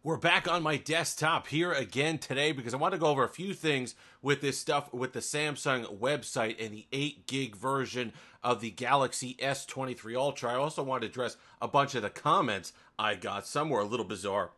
We're back on my desktop here again today because I want to go over a few things with this stuff with the Samsung website and the 8 gig version of the Galaxy S23 Ultra. I also want to address a bunch of the comments I got. Some were a little bizarre.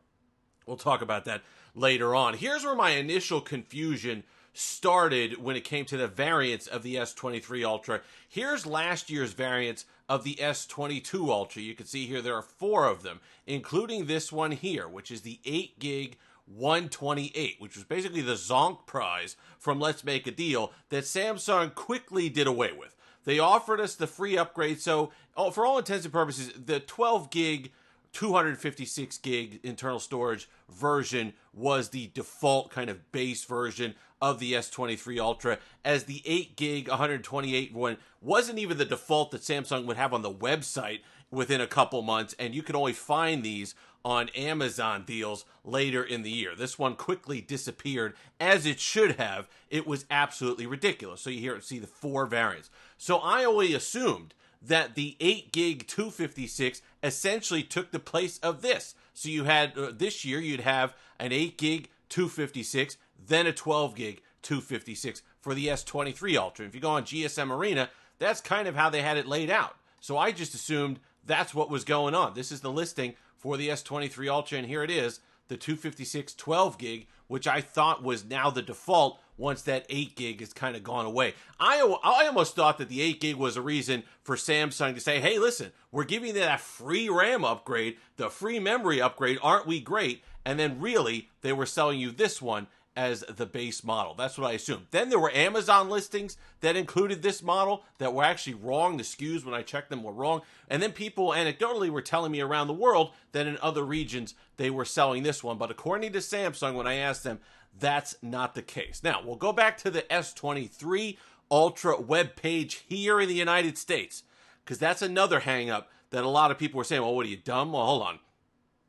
We'll talk about that later on. Here's where my initial confusion started when it came to the variants of the S23 Ultra. Here's last year's variants of the S22 Ultra. You can see here there are 4 of them, including this one here, which is the 8 gig 128, which was basically the Zonk prize from Let's Make a Deal that Samsung quickly did away with. They offered us the free upgrade, so for all intents and purposes, the 12 gig 256 gig internal storage version was the default kind of base version of the S23 Ultra, as the 8 gig 128 one wasn't even the default that Samsung would have on the website within a couple months, and you could only find these on Amazon deals later in the year. This one quickly disappeared, as it should have. It was absolutely ridiculous. So you here see the 4 variants. So I only assumed that the 8 gig 256 essentially took the place of this. So you had, this year, you'd have an 8 gig 256, then a 12 gig 256 for the S23 Ultra. If you go on GSM Arena, that's kind of how they had it laid out. So I just assumed that's what was going on. This is the listing for the S23 Ultra, and here it is, the 256 12 gig, which I thought was now the default once that 8 gig has kind of gone away. I almost thought that the 8 gig was a reason for Samsung to say, hey, listen, we're giving you that free RAM upgrade, the free memory upgrade, aren't we great? And then really, they were selling you this one as the base model. That's what I assumed. Then there were Amazon listings that included this model that were actually wrong. The SKUs, when I checked them, were wrong. And then people anecdotally were telling me around the world that in other regions they were selling this one. But according to Samsung, when I asked them, that's not the case. Now, we'll go back to the S23 Ultra webpage here in the United States, because that's another hang-up that a lot of people were saying, well, what are you, dumb? Well, hold on.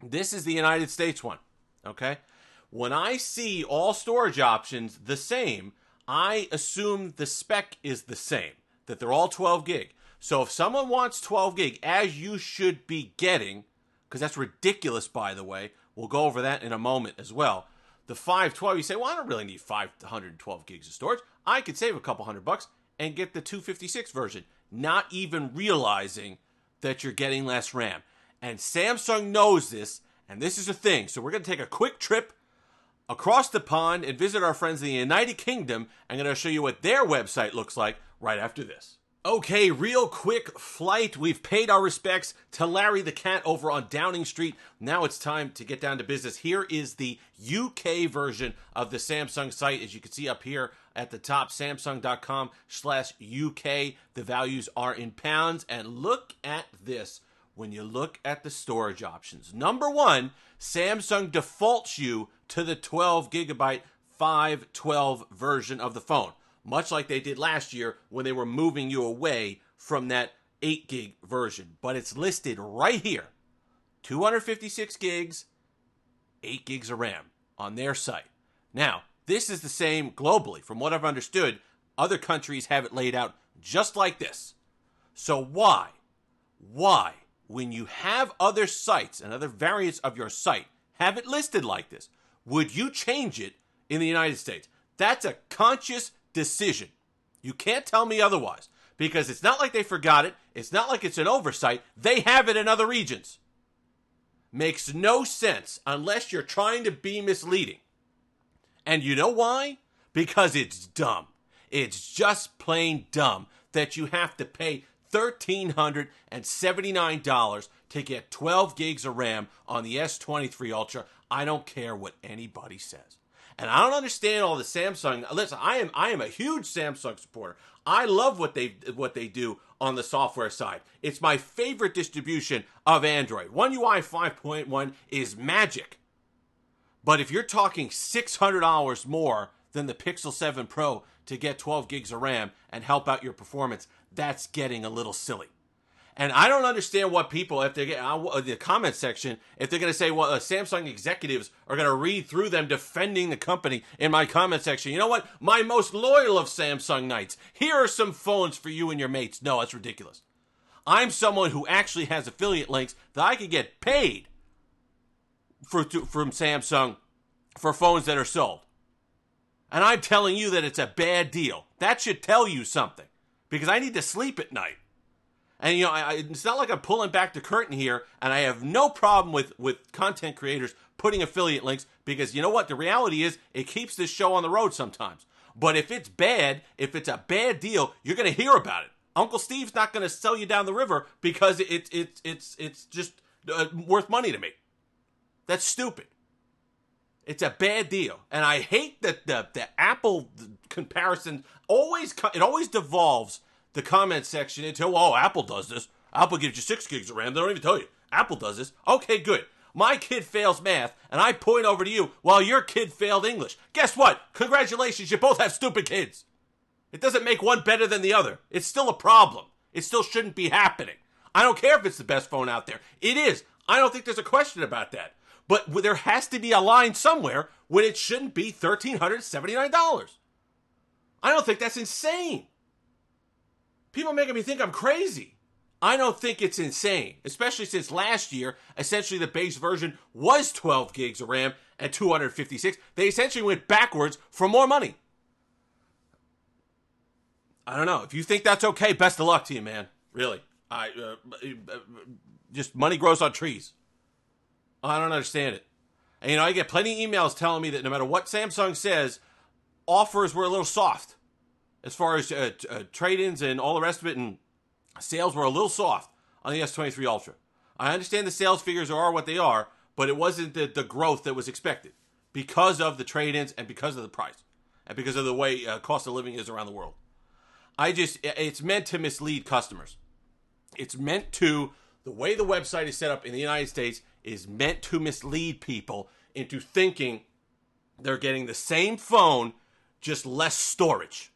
This is the United States one, okay? When I see all storage options the same, I assume the spec is the same, that they're all 12 gig. So if someone wants 12 gig, as you should be getting, because that's ridiculous, by the way, we'll go over that in a moment as well. The 512, you say, well, I don't really need 512 gigs of storage. I could save a couple $100 and get the 256 version, not even realizing that you're getting less RAM. And Samsung knows this, and this is a thing. So we're going to take a quick trip across the pond and visit our friends in the United Kingdom. I'm going to show you what their website looks like right after this. Okay, real quick flight. We've paid our respects to Larry the Cat over on Downing Street. Now it's time to get down to business. Here is the UK version of the Samsung site. As you can see up here at the top, samsung.com/UK. The values are in pounds. And look at this when you look at the storage options. Number one, Samsung defaults you to the 12 gigabyte 512 version of the phone, much like they did last year when they were moving you away from that 8 gig version. But it's listed right here, 256 gigs, 8 gigs of RAM on their site. Now, this is the same globally. From what I've understood, other countries have it laid out just like this. So why, when you have other sites and other variants of your site have it listed like this, would you change it in the United States? That's a conscious decision. You can't tell me otherwise, because it's not like they forgot it. It's not like it's an oversight. They have it in other regions. Makes no sense unless you're trying to be misleading. And you know why? Because it's dumb. It's just plain dumb that you have to pay $1,379 to get 12 gigs of RAM on the S23 Ultra. I don't care what anybody says. And I don't understand all the Samsung. Listen, I am a huge Samsung supporter. I love what they do on the software side. It's my favorite distribution of Android. One UI 5.1 is magic. But if you're talking $600 more than the Pixel 7 Pro to get 12 gigs of RAM and help out your performance, that's getting a little silly. And I don't understand what people, if they get the comment section, if they're going to say, well, Samsung executives are going to read through them defending the company in my comment section. You know what? My most loyal of Samsung Knights. Here are some phones for you and your mates. No, that's ridiculous. I'm someone who actually has affiliate links that I could get paid from Samsung for phones that are sold. And I'm telling you that it's a bad deal. That should tell you something, because I need to sleep at night. And, you know, it's not like I'm pulling back the curtain here, and I have no problem with content creators putting affiliate links, because you know what? The reality is it keeps this show on the road sometimes. But if it's bad, if it's a bad deal, you're going to hear about it. Uncle Steve's not going to sell you down the river because it's just worth money to me. That's stupid. It's a bad deal. And I hate that the Apple comparison always devolves the comment section into, oh, Apple does this. Apple gives you 6 gigs of RAM. They don't even tell you. Apple does this. Okay, good. My kid fails math, and I point over to you while your kid failed English. Guess what? Congratulations, you both have stupid kids. It doesn't make one better than the other. It's still a problem. It still shouldn't be happening. I don't care if it's the best phone out there. It is. I don't think there's a question about that. But there has to be a line somewhere when it shouldn't be $1,379. I don't think that's insane. People making me think I'm crazy. I don't think it's insane, especially since last year, essentially the base version was 12 gigs of RAM and 256. They essentially went backwards for more money. I don't know. If you think that's okay, best of luck to you, man. Really. Just money grows on trees. I don't understand it. And, you know, I get plenty of emails telling me that no matter what Samsung says, offers were a little soft as far as trade-ins and all the rest of it, and sales were a little soft on the S23 Ultra. I understand the sales figures are what they are, but it wasn't the growth that was expected because of the trade-ins and because of the price and because of the way cost of living is around the world. It's meant to mislead customers. It's meant to, the way the website is set up in the United States is meant to mislead people into thinking they're getting the same phone, just less storage.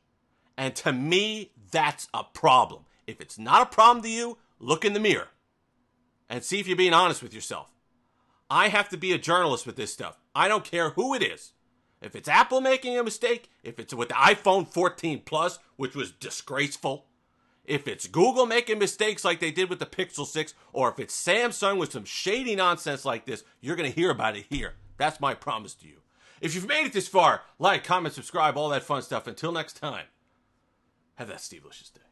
And to me, that's a problem. If it's not a problem to you, look in the mirror and see if you're being honest with yourself. I have to be a journalist with this stuff. I don't care who it is. If it's Apple making a mistake, if it's with the iPhone 14 Plus, which was disgraceful, if it's Google making mistakes like they did with the Pixel 6, or if it's Samsung with some shady nonsense like this, you're going to hear about it here. That's my promise to you. If you've made it this far, like, comment, subscribe, all that fun stuff. Until next time, have that Steve-licious day.